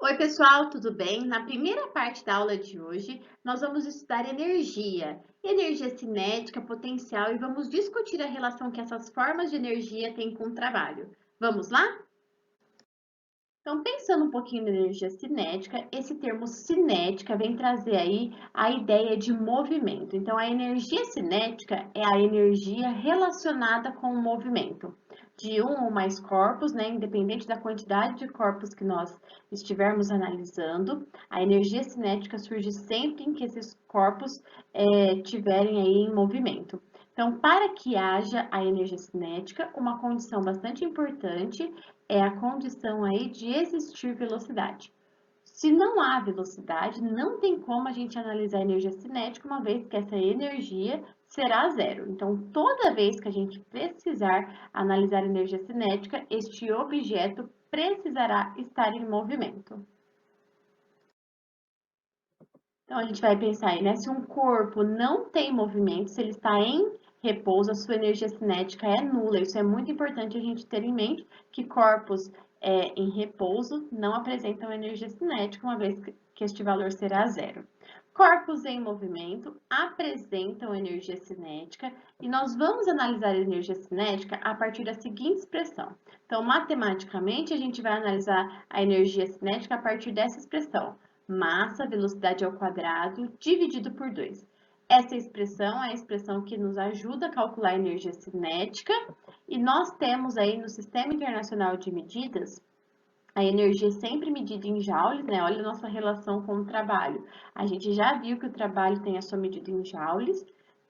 Oi, pessoal, tudo bem? Na primeira parte da aula de hoje, nós vamos estudar energia cinética, potencial e vamos discutir a relação que essas formas de energia têm com o trabalho. Vamos lá? Então, pensando um pouquinho na energia cinética, esse termo cinética vem trazer aí a ideia de movimento. Então, a energia cinética é a energia relacionada com o movimento de um ou mais corpos, né? Independente da quantidade de corpos que nós estivermos analisando, a energia cinética surge sempre em que esses corpos tiverem aí em movimento. Então, para que haja a energia cinética, uma condição bastante importante é a condição aí de existir velocidade. Se não há velocidade, não tem como a gente analisar a energia cinética, uma vez que essa energia será zero. Então, toda vez que a gente precisar analisar a energia cinética, este objeto precisará estar em movimento. Então, a gente vai pensar aí, né? Se um corpo não tem movimento, se ele está em repouso, a sua energia cinética é nula. Isso é muito importante a gente ter em mente que corpos em repouso não apresentam energia cinética, uma vez que este valor será zero. Corpos em movimento apresentam energia cinética e nós vamos analisar a energia cinética a partir da seguinte expressão. Então, matematicamente, a gente vai analisar a energia cinética a partir dessa expressão: massa, velocidade ao quadrado, dividido por 2. Essa expressão é a expressão que nos ajuda a calcular a energia cinética e nós temos aí no Sistema Internacional de Medidas a energia sempre medida em joules, né? Olha a nossa relação com o trabalho. A gente já viu que o trabalho tem a sua medida em joules.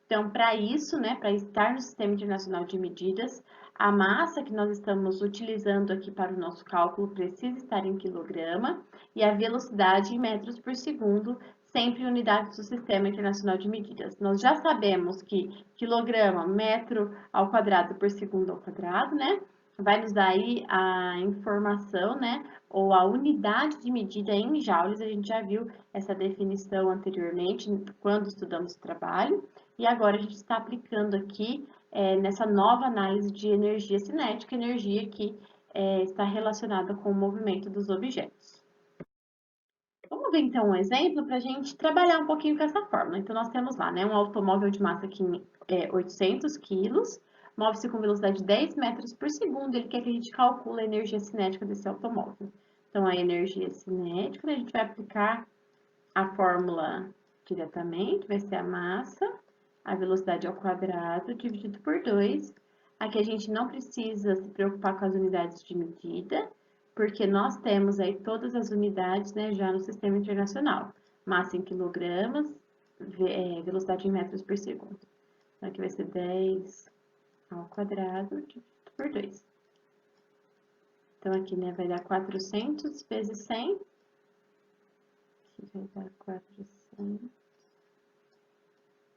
Então, para isso, né, para estar no Sistema Internacional de Medidas, a massa que nós estamos utilizando aqui para o nosso cálculo precisa estar em quilograma e a velocidade em metros por segundo, sempre em unidades do Sistema Internacional de Medidas. Nós já sabemos que quilograma, metro ao quadrado por segundo ao quadrado, né? Vai nos dar aí a informação, né, ou a unidade de medida em joules. A gente já viu essa definição anteriormente, quando estudamos o trabalho, e agora a gente está aplicando aqui nessa nova análise de energia cinética, energia que está relacionada com o movimento dos objetos. Vamos ver então um exemplo para a gente trabalhar um pouquinho com essa fórmula. Então, nós temos lá, né, um automóvel de massa aqui 800 quilos, move-se com velocidade de 10 metros por segundo. Ele quer que a gente calcule a energia cinética desse automóvel. Então, a energia cinética, né, a gente vai aplicar a fórmula diretamente, vai ser a massa, a velocidade ao quadrado, dividido por 2. Aqui a gente não precisa se preocupar com as unidades de medida, porque nós temos aí todas as unidades, né, já no Sistema Internacional. Massa em quilogramas, velocidade em metros por segundo. Então, aqui vai ser 10 ao quadrado, dividido por 2. Então, aqui, né, vai dar 400 vezes 100. Aqui vai dar 400.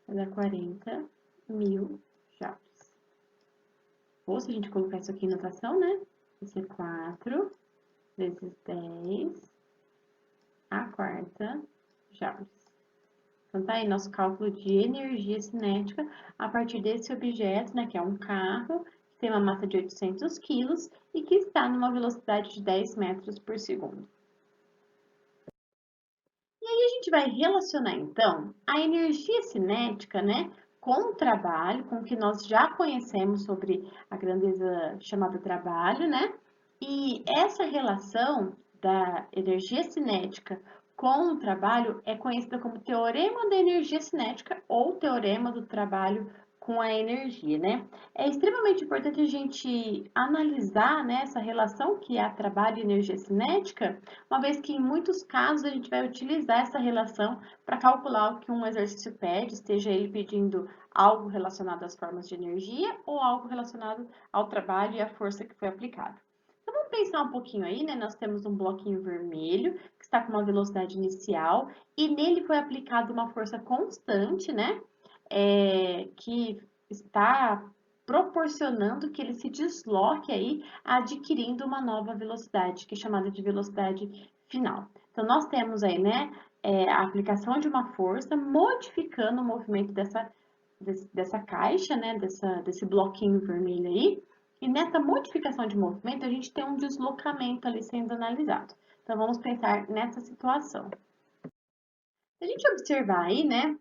Vai dar 40 mil joules. Ou se a gente colocar isso aqui em notação, né, vai ser 4 vezes 10 a quarta joules. Então, tá aí nosso cálculo de energia cinética a partir desse objeto, né, que é um carro, que tem uma massa de 800 quilos e que está numa velocidade de 10 metros por segundo. E aí a gente vai relacionar, então, a energia cinética, né, com o trabalho, com o que nós já conhecemos sobre a grandeza chamada trabalho, né? E essa relação da energia cinética com o trabalho é conhecida como teorema da energia cinética ou teorema do trabalho com a energia, né? É extremamente importante a gente analisar, né, essa relação que há trabalho e energia cinética, uma vez que em muitos casos a gente vai utilizar essa relação para calcular o que um exercício pede, esteja ele pedindo algo relacionado às formas de energia ou algo relacionado ao trabalho e à força que foi aplicada. Então, vamos pensar um pouquinho aí, né? Nós temos um bloquinho vermelho que está com uma velocidade inicial e nele foi aplicada uma força constante, né? Que está proporcionando que ele se desloque aí, adquirindo uma nova velocidade, que é chamada de velocidade final. Então, nós temos aí, né, a aplicação de uma força modificando o movimento dessa caixa, né, desse bloquinho vermelho aí, e nessa modificação de movimento, a gente tem um deslocamento ali sendo analisado. Então, vamos pensar nessa situação. Se a gente observar aí, né,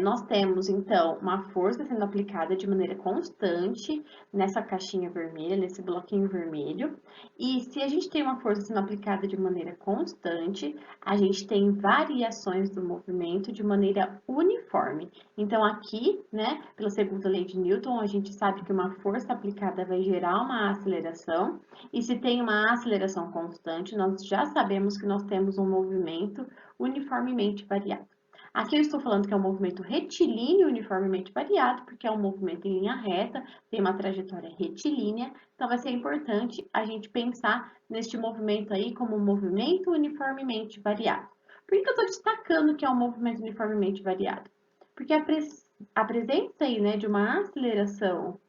nós temos, então, uma força sendo aplicada de maneira constante nessa caixinha vermelha, nesse bloquinho vermelho. E se a gente tem uma força sendo aplicada de maneira constante, a gente tem variações do movimento de maneira uniforme. Então, aqui, né, pela segunda lei de Newton, a gente sabe que uma força aplicada vai gerar uma aceleração. E se tem uma aceleração constante, nós já sabemos que nós temos um movimento uniformemente variado. Aqui eu estou falando que é um movimento retilíneo uniformemente variado, porque é um movimento em linha reta, tem uma trajetória retilínea, então vai ser importante a gente pensar neste movimento aí como um movimento uniformemente variado. Por que eu estou destacando que é um movimento uniformemente variado? Porque a presença aí, né, de uma aceleração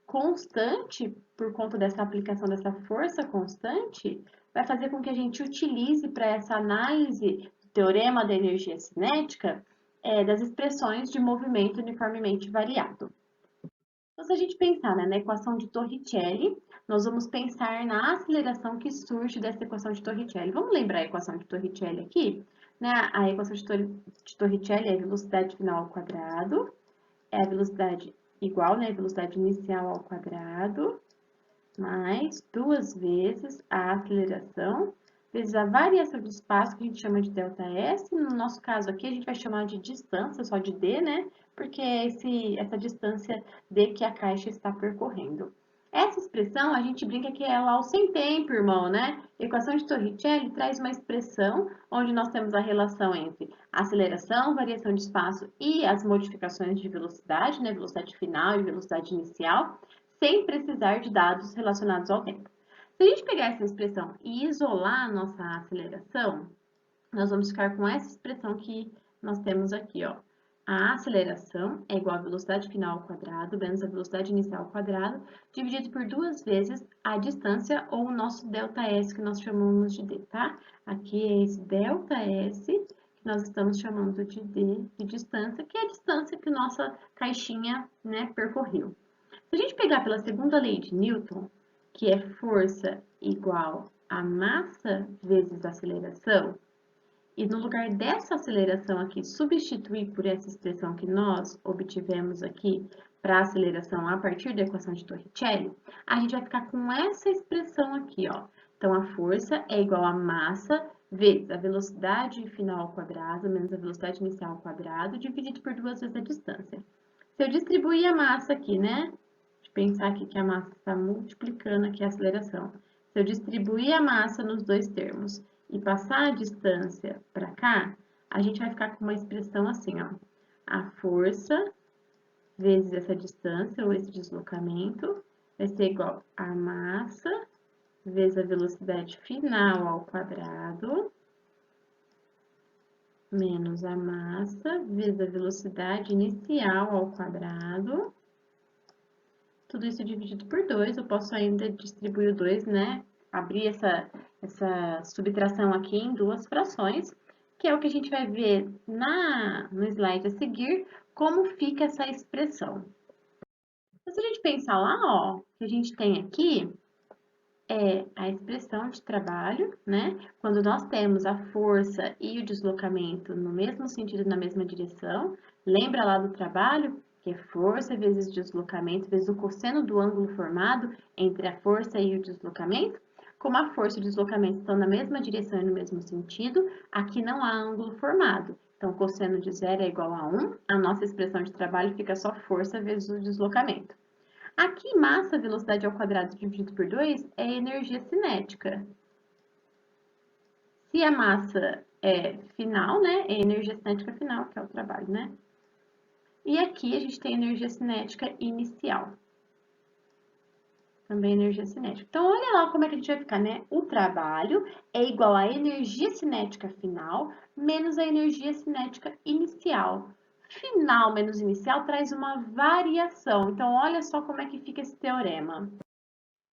constante, por conta dessa aplicação dessa força constante, vai fazer com que a gente utilize para essa análise teorema da energia cinética, das expressões de movimento uniformemente variado. Então, se a gente pensar, né, na equação de Torricelli, nós vamos pensar na aceleração que surge dessa equação de Torricelli. Vamos lembrar a equação de Torricelli aqui? Né? A equação de Torricelli é a velocidade final ao quadrado, é a velocidade igual, né, a velocidade inicial ao quadrado, mais 2 vezes a aceleração, vezes a variação de espaço, que a gente chama de ΔS. No nosso caso aqui, a gente vai chamar de distância, só de D, né? Porque é essa distância D que a caixa está percorrendo. Essa expressão, a gente brinca que é lá o sem tempo, irmão, né? A equação de Torricelli traz uma expressão onde nós temos a relação entre aceleração, variação de espaço e as modificações de velocidade, né? Velocidade final e velocidade inicial, sem precisar de dados relacionados ao tempo. Se a gente pegar essa expressão e isolar a nossa aceleração, nós vamos ficar com essa expressão que nós temos aqui, ó. A aceleração é igual à velocidade final ao quadrado, menos a velocidade inicial ao quadrado, dividido por 2 vezes a distância ou o nosso ΔS, que nós chamamos de D, tá? Aqui é esse ΔS, que nós estamos chamando de D de distância, que é a distância que nossa caixinha, né, percorreu. Se a gente pegar pela segunda lei de Newton, que é força igual a massa vezes aceleração, e no lugar dessa aceleração aqui, substituir por essa expressão que nós obtivemos aqui para a aceleração a partir da equação de Torricelli, a gente vai ficar com essa expressão aqui, ó. Então, a força é igual a massa vezes a velocidade final ao quadrado menos a velocidade inicial ao quadrado, dividido por 2 vezes a distância. Se eu distribuir a massa aqui, né? Pensar aqui que a massa está multiplicando aqui a aceleração. Se eu distribuir a massa nos dois termos e passar a distância para cá, a gente vai ficar com uma expressão assim, ó. A força vezes essa distância, ou esse deslocamento, vai ser igual a massa vezes a velocidade final ao quadrado, menos a massa vezes a velocidade inicial ao quadrado. Tudo isso dividido por 2, eu posso ainda distribuir o 2, né? Abrir essa subtração aqui em duas frações, que é o que a gente vai ver no slide a seguir, como fica essa expressão. Então, se a gente pensar lá, ó, que a gente tem aqui é a expressão de trabalho, né? Quando nós temos a força e o deslocamento no mesmo sentido, na mesma direção, lembra lá do trabalho? Que é força vezes deslocamento vezes o cosseno do ângulo formado entre a força e o deslocamento. Como a força e o deslocamento estão na mesma direção e no mesmo sentido, aqui não há ângulo formado. Então, cosseno de zero é igual a 1, a nossa expressão de trabalho fica só força vezes o deslocamento. Aqui, massa, velocidade ao quadrado dividido por 2 é energia cinética. Se a massa é final, né, é energia cinética final, que é o trabalho, né? E aqui a gente tem energia cinética inicial. Também energia cinética. Então, olha lá como é que a gente vai ficar, né? O trabalho é igual à energia cinética final menos a energia cinética inicial. Final menos inicial traz uma variação. Então, olha só como é que fica esse teorema.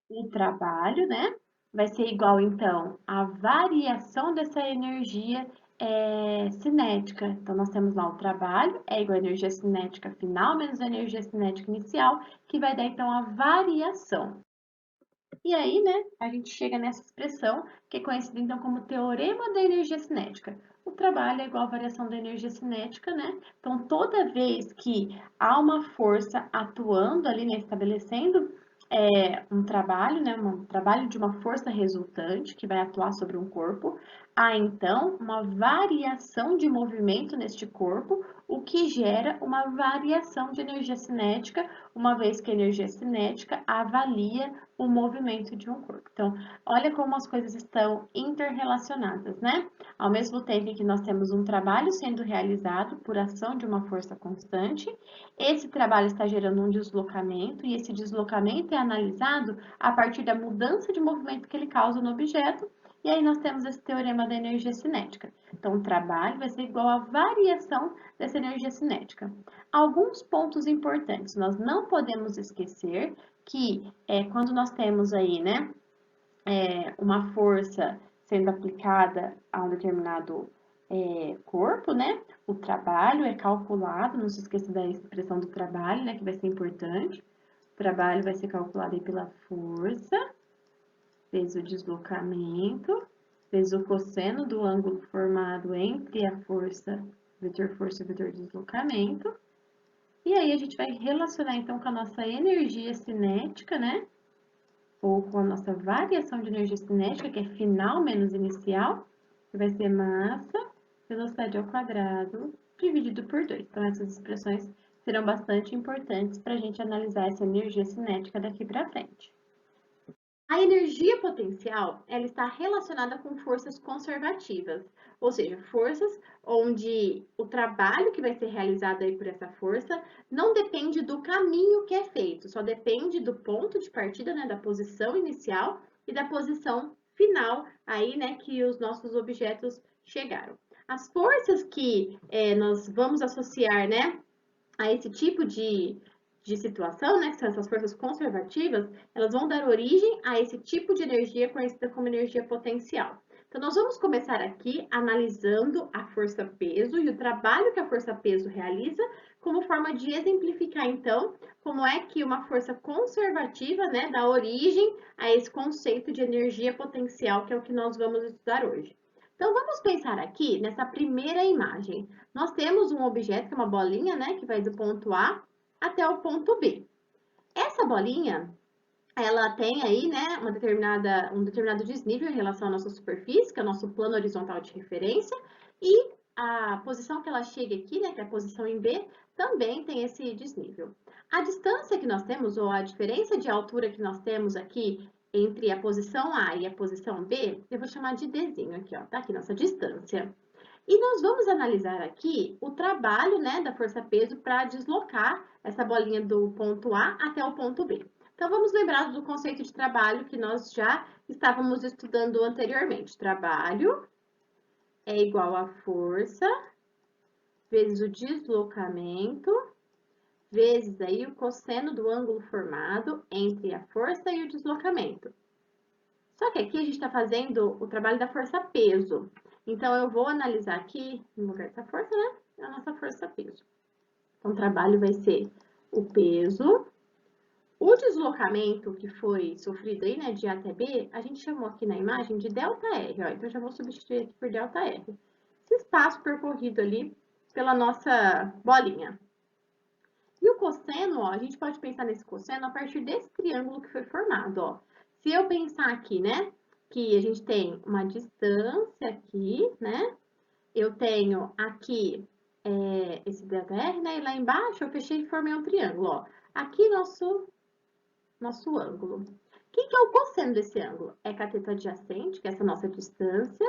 O trabalho, né, vai ser igual, então, à variação dessa energia cinética. Então, nós temos lá o trabalho, é igual à energia cinética final menos a energia cinética inicial, que vai dar, então, a variação. E aí, né, a gente chega nessa expressão que é conhecida então como teorema da energia cinética. O trabalho é igual à variação da energia cinética, né? Então, toda vez que há uma força atuando ali, né, estabelecendo um trabalho, né, um trabalho de uma força resultante que vai atuar sobre um corpo, há então uma variação de movimento neste corpo, o que gera uma variação de energia cinética, uma vez que a energia cinética avalia o movimento de um corpo. Então, olha como as coisas estão interrelacionadas, né? Ao mesmo tempo em que nós temos um trabalho sendo realizado por ação de uma força constante, esse trabalho está gerando um deslocamento e esse deslocamento é analisado a partir da mudança de movimento que ele causa no objeto. E aí nós temos esse teorema da energia cinética. Então, o trabalho vai ser igual à variação dessa energia cinética. Alguns pontos importantes, nós não podemos esquecer que quando nós temos aí, né, uma força sendo aplicada a um determinado corpo, né, o trabalho é calculado, não se esqueça da expressão do trabalho, né, que vai ser importante. O trabalho vai ser calculado aí pela força, vezes o deslocamento, vezes o cosseno do ângulo formado entre a força e vetor deslocamento. E aí a gente vai relacionar então com a nossa energia cinética, né? Ou com a nossa variação de energia cinética, que é final menos inicial, que vai ser massa, velocidade ao quadrado, dividido por 2. Então, essas expressões serão bastante importantes para a gente analisar essa energia cinética daqui para frente. A energia potencial, ela está relacionada com forças conservativas, ou seja, forças onde o trabalho que vai ser realizado aí por essa força não depende do caminho que é feito, só depende do ponto de partida, né, da posição inicial e da posição final aí, né, que os nossos objetos chegaram. As forças que nós vamos associar, né, a esse tipo de situação, né, que são essas forças conservativas, elas vão dar origem a esse tipo de energia conhecida como energia potencial. Então, nós vamos começar aqui analisando a força-peso e o trabalho que a força-peso realiza, como forma de exemplificar, então, como é que uma força conservativa, né, dá origem a esse conceito de energia potencial, que é o que nós vamos estudar hoje. Então, vamos pensar aqui nessa primeira imagem. Nós temos um objeto, que é uma bolinha, né, que vai do ponto A até o ponto B. Essa bolinha, ela tem aí, né, um determinado desnível em relação à nossa superfície, que é o nosso plano horizontal de referência, e a posição que ela chega aqui, né, que é a posição em B, também tem esse desnível. A distância que nós temos, ou a diferença de altura que nós temos aqui entre a posição A e a posição B, eu vou chamar de Dzinho aqui, ó, tá aqui nossa distância. E nós vamos analisar aqui o trabalho, né, da força-peso para deslocar essa bolinha do ponto A até o ponto B. Então, vamos lembrar do conceito de trabalho que nós já estávamos estudando anteriormente. Trabalho é igual a força vezes o deslocamento vezes aí o cosseno do ângulo formado entre a força e o deslocamento. Só que aqui a gente está fazendo o trabalho da força-peso. Então, eu vou analisar aqui, no lugar dessa força, né? A nossa força-peso. Então, o trabalho vai ser o peso. O deslocamento que foi sofrido aí, né, de A até B, a gente chamou aqui na imagem de ΔR, ó. Então, já vou substituir aqui por ΔR. Esse espaço percorrido ali pela nossa bolinha. E o cosseno, ó, a gente pode pensar nesse cosseno a partir desse triângulo que foi formado, ó. Se eu pensar aqui, né, que a gente tem uma distância aqui, né, eu tenho aqui esse ΔR, né, e lá embaixo eu fechei e formei um triângulo, ó. Aqui nosso ângulo. O que é o cosseno desse ângulo? É cateto adjacente, que é essa nossa distância,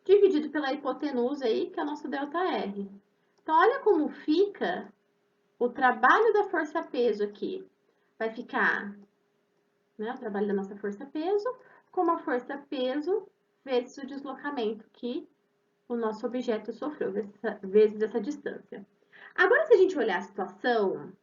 dividido pela hipotenusa aí, que é o nosso ΔR. Então, olha como fica o trabalho da força-peso aqui. Vai ficar, né, o trabalho da nossa força-peso, como a força-peso vezes o deslocamento que o nosso objeto sofreu, vezes essa distância. Agora, se a gente olhar a situação,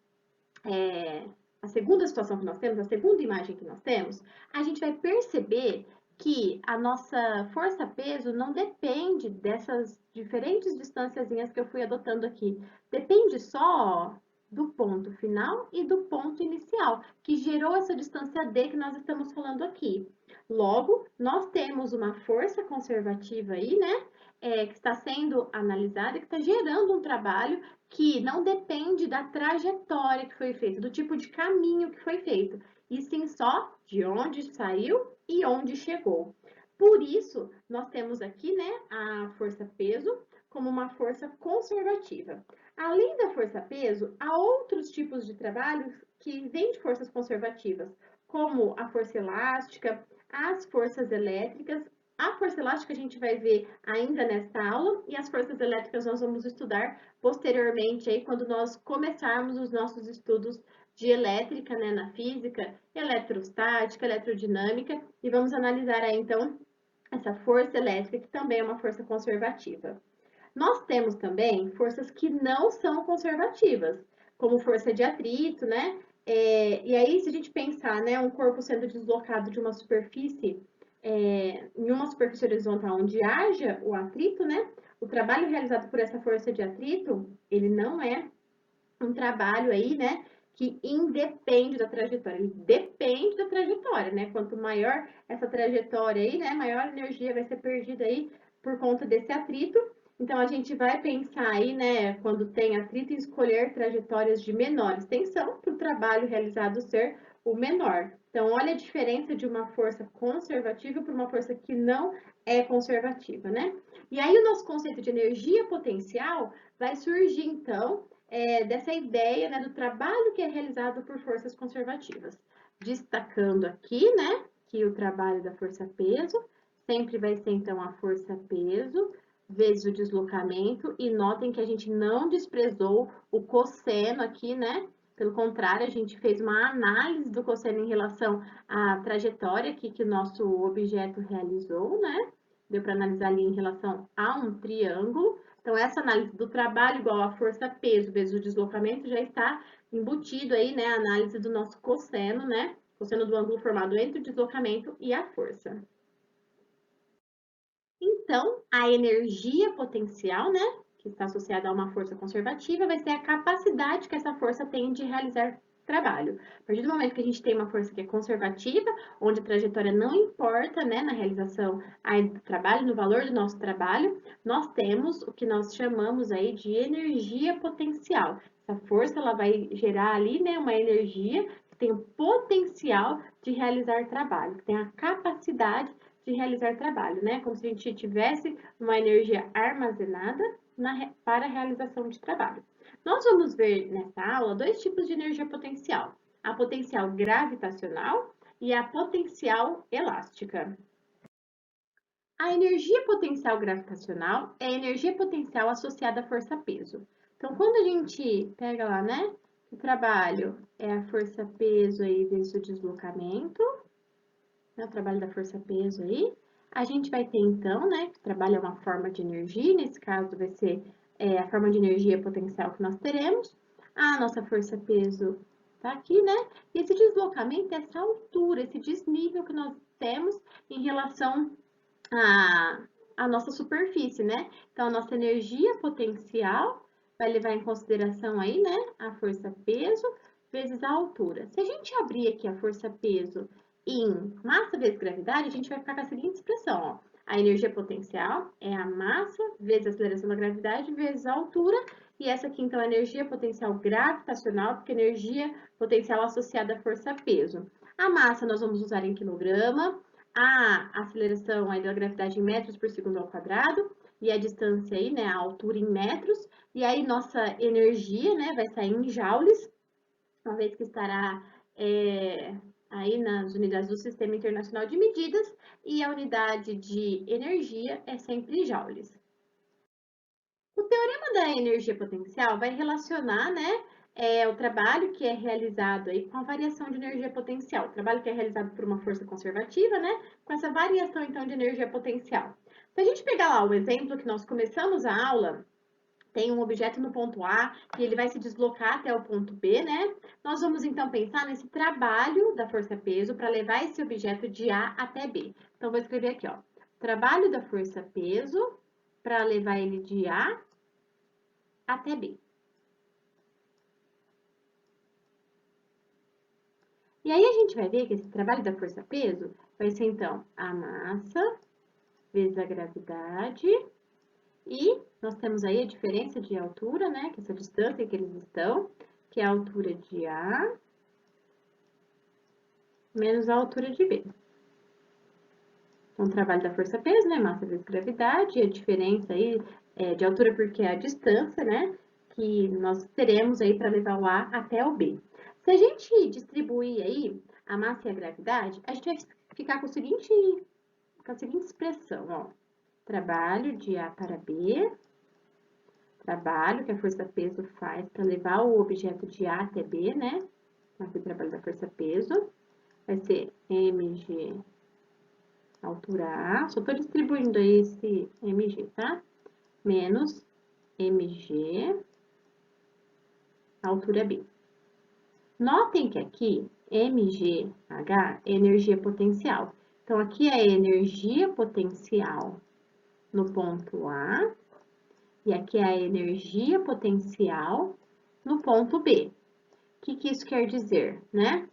a segunda situação que nós temos, a segunda imagem que nós temos, a gente vai perceber que a nossa força-peso não depende dessas diferentes distânciazinhas que eu fui adotando aqui. Depende só do ponto final e do ponto inicial, que gerou essa distância D que nós estamos falando aqui. Logo, nós temos uma força conservativa aí, né, que está sendo analisada, que está gerando um trabalho que não depende da trajetória que foi feita, do tipo de caminho que foi feito, e sim só de onde saiu e onde chegou. Por isso, nós temos aqui, né, a força-peso como uma força conservativa. Além da força-peso, há outros tipos de trabalho que vêm de forças conservativas, como a força elástica, as forças elétricas. A força elástica a gente vai ver ainda nesta aula e as forças elétricas nós vamos estudar posteriormente aí quando nós começarmos os nossos estudos de elétrica, né, na física, eletrostática, eletrodinâmica e vamos analisar aí então essa força elétrica que também é uma força conservativa. Nós temos também forças que não são conservativas, como força de atrito, né? E aí, se a gente pensar, né, um corpo sendo deslocado de uma superfície em uma superfície horizontal onde haja o atrito, né? O trabalho realizado por essa força de atrito, ele não é um trabalho aí, né, que independe da trajetória, ele depende da trajetória, né? Quanto maior essa trajetória aí, né, maior energia vai ser perdida aí por conta desse atrito. Então, a gente vai pensar aí, né, quando tem atrito, em escolher trajetórias de menor extensão para o trabalho realizado ser o menor. Então, olha a diferença de uma força conservativa para uma força que não é conservativa, né? E aí, o nosso conceito de energia potencial vai surgir, então, dessa ideia, né, do trabalho que é realizado por forças conservativas. Destacando aqui, né, que o trabalho da força-peso sempre vai ser, então, a força-peso vezes o deslocamento, e notem que a gente não desprezou o cosseno aqui, né? Pelo contrário, a gente fez uma análise do cosseno em relação à trajetória aqui que o nosso objeto realizou, né? Deu para analisar ali em relação a um triângulo. Então, essa análise do trabalho igual a força-peso vezes o deslocamento já está embutido aí, né? A análise do nosso cosseno, né? Cosseno do ângulo formado entre o deslocamento e a força. Então, a energia potencial, né, que está associada a uma força conservativa, vai ser a capacidade que essa força tem de realizar trabalho. A partir do momento que a gente tem uma força que é conservativa, onde a trajetória não importa, né, na realização aí do trabalho, no valor do nosso trabalho, nós temos o que nós chamamos aí de energia potencial. Essa força, ela vai gerar ali, né, uma energia que tem o potencial de realizar trabalho, que tem a capacidade de realizar trabalho, né? Como se a gente tivesse uma energia armazenada para a realização de trabalho. Nós vamos ver nessa aula dois tipos de energia potencial: a potencial gravitacional e a potencial elástica. A energia potencial gravitacional é a energia potencial associada à força-peso. Então, quando a gente pega lá, né, o trabalho é a força-peso aí vezes o deslocamento, né, o trabalho da força-peso aí. A gente vai ter, então, né, que trabalha uma forma de energia, nesse caso vai ser a forma de energia potencial que nós teremos. A nossa força-peso tá aqui, né? E esse deslocamento é essa altura, esse desnível que nós temos em relação à nossa superfície, né? Então, a nossa energia potencial vai levar em consideração aí, né, a força-peso vezes a altura. Se a gente abrir aqui a força-peso em massa vezes gravidade, a gente vai ficar com a seguinte expressão, ó. A energia potencial é a massa vezes a aceleração da gravidade vezes a altura. E essa aqui, então, é a energia potencial gravitacional, porque energia potencial associada à força-peso. A massa nós vamos usar em quilograma, a aceleração aí da gravidade em metros por segundo ao quadrado, e a distância aí, né, a altura em metros. E aí, nossa energia, né, vai sair em joules, uma vez que estará aí nas unidades do Sistema Internacional de Medidas, e a unidade de energia é sempre joules. O teorema da energia potencial vai relacionar, né, o trabalho que é realizado aí com a variação de energia potencial, o trabalho que é realizado por uma força conservativa, né, com essa variação, então, de energia potencial. Se a gente pegar lá o exemplo que nós começamos a aula, tem um objeto no ponto A e ele vai se deslocar até o ponto B, né? Nós vamos então pensar nesse trabalho da força-peso para levar esse objeto de A até B. Então, vou escrever aqui, ó, trabalho da força-peso para levar ele de A até B. aí a gente vai ver que esse trabalho da força-peso vai ser, então, a massa vezes a gravidade. E nós temos aí a diferença de altura, né? Que é essa distância que eles estão, que é a altura de A menos a altura de B. Então, o trabalho da força-peso, né? Massa vezes gravidade, e a diferença aí de altura porque é a distância, né? Que nós teremos aí para levar o A até o B. Se a gente distribuir aí a massa e a gravidade, a gente vai ficar com a seguinte expressão, ó. Trabalho de A para B, trabalho que a força-peso faz para levar o objeto de A até B, né? Aqui o trabalho da força-peso vai ser mg altura A, só estou distribuindo aí esse mg, tá? Menos mg altura B. Notem que aqui mgh é energia potencial. Então, aqui é energia potencial no ponto A e aqui é a energia potencial no ponto B. O que isso quer dizer, né?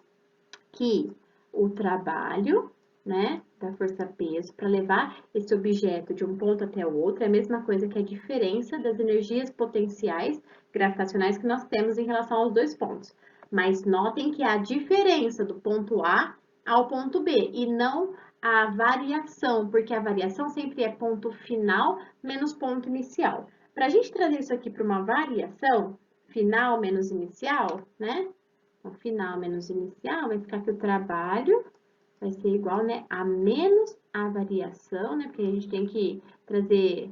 Que o trabalho, né, da força-peso para levar esse objeto de um ponto até o outro é a mesma coisa que a diferença das energias potenciais gravitacionais que nós temos em relação aos dois pontos. Mas notem que é a diferença do ponto A ao ponto B e não a variação, porque a variação sempre é ponto final menos ponto inicial. Para a gente trazer isso aqui para uma variação, final menos inicial, né? Então, final menos inicial, vai ficar que o trabalho vai ser igual, né, a menos a variação, né, porque a gente tem que trazer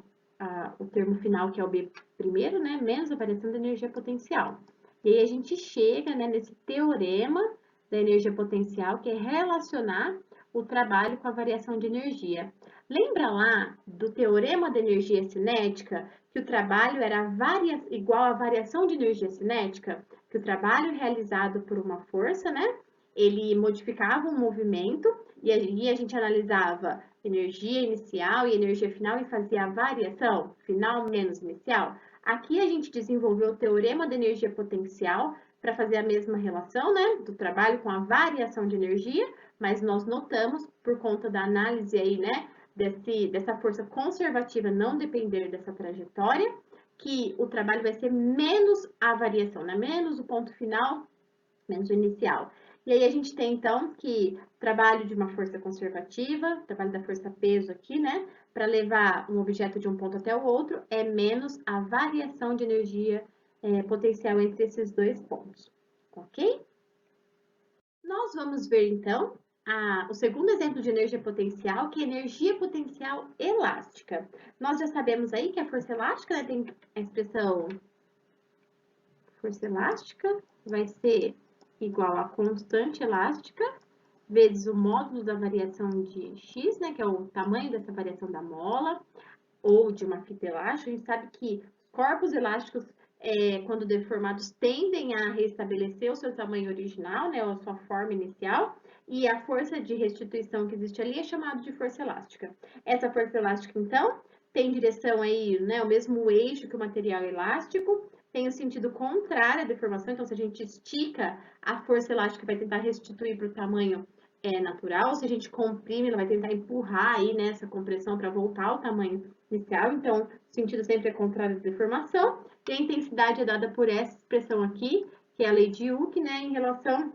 o termo final, que é o B primeiro, né, menos a variação da energia potencial. E aí a gente chega, né, nesse teorema da energia potencial, que é relacionar o trabalho com a variação de energia. Lembra lá do teorema da energia cinética, que o trabalho era igual à variação de energia cinética? Que o trabalho realizado por uma força, né? Ele modificava o movimento e aí a gente analisava energia inicial e energia final e fazia a variação, final menos inicial. Aqui a gente desenvolveu o teorema da energia potencial para fazer a mesma relação, né, do trabalho com a variação de energia, mas nós notamos, por conta da análise aí, né, dessa força conservativa não depender dessa trajetória, que o trabalho vai ser menos a variação, né? Menos o ponto final, menos o inicial. E aí a gente tem, então, que trabalho de uma força conservativa, trabalho da força-peso aqui, né? Para levar um objeto de um ponto até o outro, é menos a variação de energia potencial entre esses dois pontos, ok? Nós vamos ver, então, o segundo exemplo de energia potencial, que é energia potencial elástica. Nós já sabemos aí que a força elástica, né, tem a expressão força elástica, vai ser igual a constante elástica, vezes o módulo da variação de x, né, que é o tamanho dessa variação da mola, ou de uma fita elástica. A gente sabe que corpos elásticos, quando deformados, tendem a restabelecer o seu tamanho original, né, ou a sua forma inicial, e a força de restituição que existe ali é chamada de força elástica. Essa força elástica, então, tem direção aí, né, o mesmo eixo que o material elástico, tem o sentido contrário à deformação, então se a gente estica, a força elástica vai tentar restituir para o tamanho natural, se a gente comprime, ela vai tentar empurrar aí, né, essa compressão para voltar ao tamanho inicial, então o sentido sempre é contrário à deformação, e a intensidade é dada por essa expressão aqui, que é a lei de Hooke, né, em relação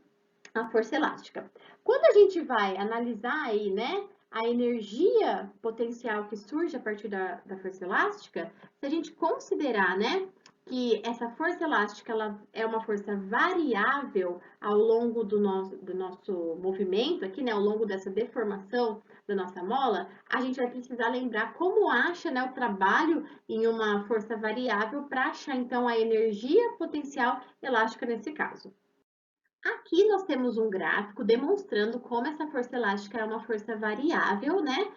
à força elástica. Quando a gente vai analisar aí, né, a energia potencial que surge a partir da força elástica, se a gente considerar, né, que essa força elástica ela é uma força variável ao longo do nosso movimento aqui, né, ao longo dessa deformação da nossa mola, a gente vai precisar lembrar como acha, né, o trabalho em uma força variável para achar, então, a energia potencial elástica nesse caso. Aqui nós temos um gráfico demonstrando como essa força elástica é uma força variável, né?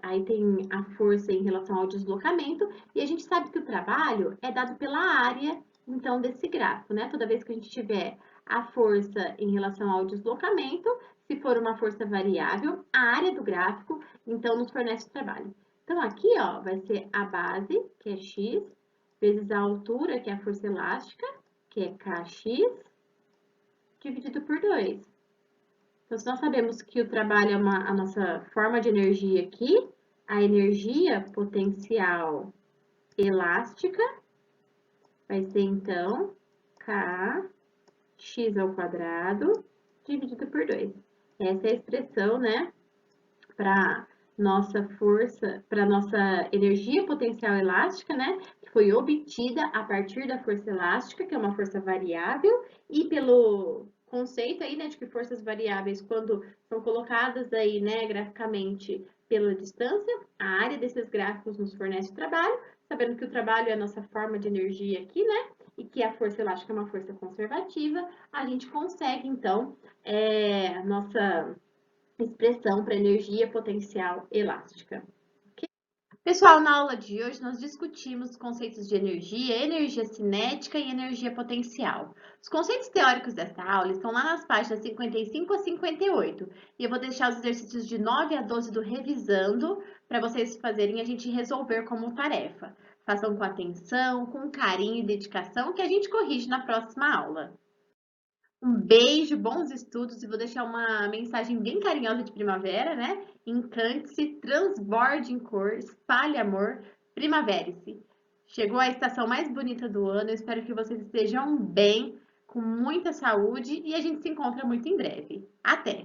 Aí tem a força em relação ao deslocamento, e a gente sabe que o trabalho é dado pela área, então, desse gráfico, né? Toda vez que a gente tiver a força em relação ao deslocamento, se for uma força variável, a área do gráfico, então, nos fornece o trabalho. Então, aqui, ó, vai ser a base, que é x, vezes a altura, que é a força elástica, que é kx, dividido por 2. Então, se nós sabemos que o trabalho é a nossa forma de energia aqui, a energia potencial elástica vai ser, então, Kx ao quadrado dividido por 2. Essa é a expressão, né, para nossa força, para nossa energia potencial elástica, né, que foi obtida a partir da força elástica, que é uma força variável, e pelo conceito aí, né, de que forças variáveis, quando são colocadas aí, né, graficamente pela distância, a área desses gráficos nos fornece o trabalho, sabendo que o trabalho é a nossa forma de energia aqui, né, e que a força elástica é uma força conservativa, a gente consegue, então, nossa expressão para energia potencial elástica. Okay? Pessoal, na aula de hoje nós discutimos os conceitos de energia, energia cinética e energia potencial. Os conceitos teóricos dessa aula estão lá nas páginas 55 a 58 e eu vou deixar os exercícios de 9 a 12 do Revisando para vocês fazerem e a gente resolver como tarefa. Façam com atenção, com carinho e dedicação que a gente corrige na próxima aula. Um beijo, bons estudos e vou deixar uma mensagem bem carinhosa de primavera, né? Encante-se, transborde em cor, espalhe amor, primavere-se. Chegou a estação mais bonita do ano, eu espero que vocês estejam bem, com muita saúde e a gente se encontra muito em breve. Até!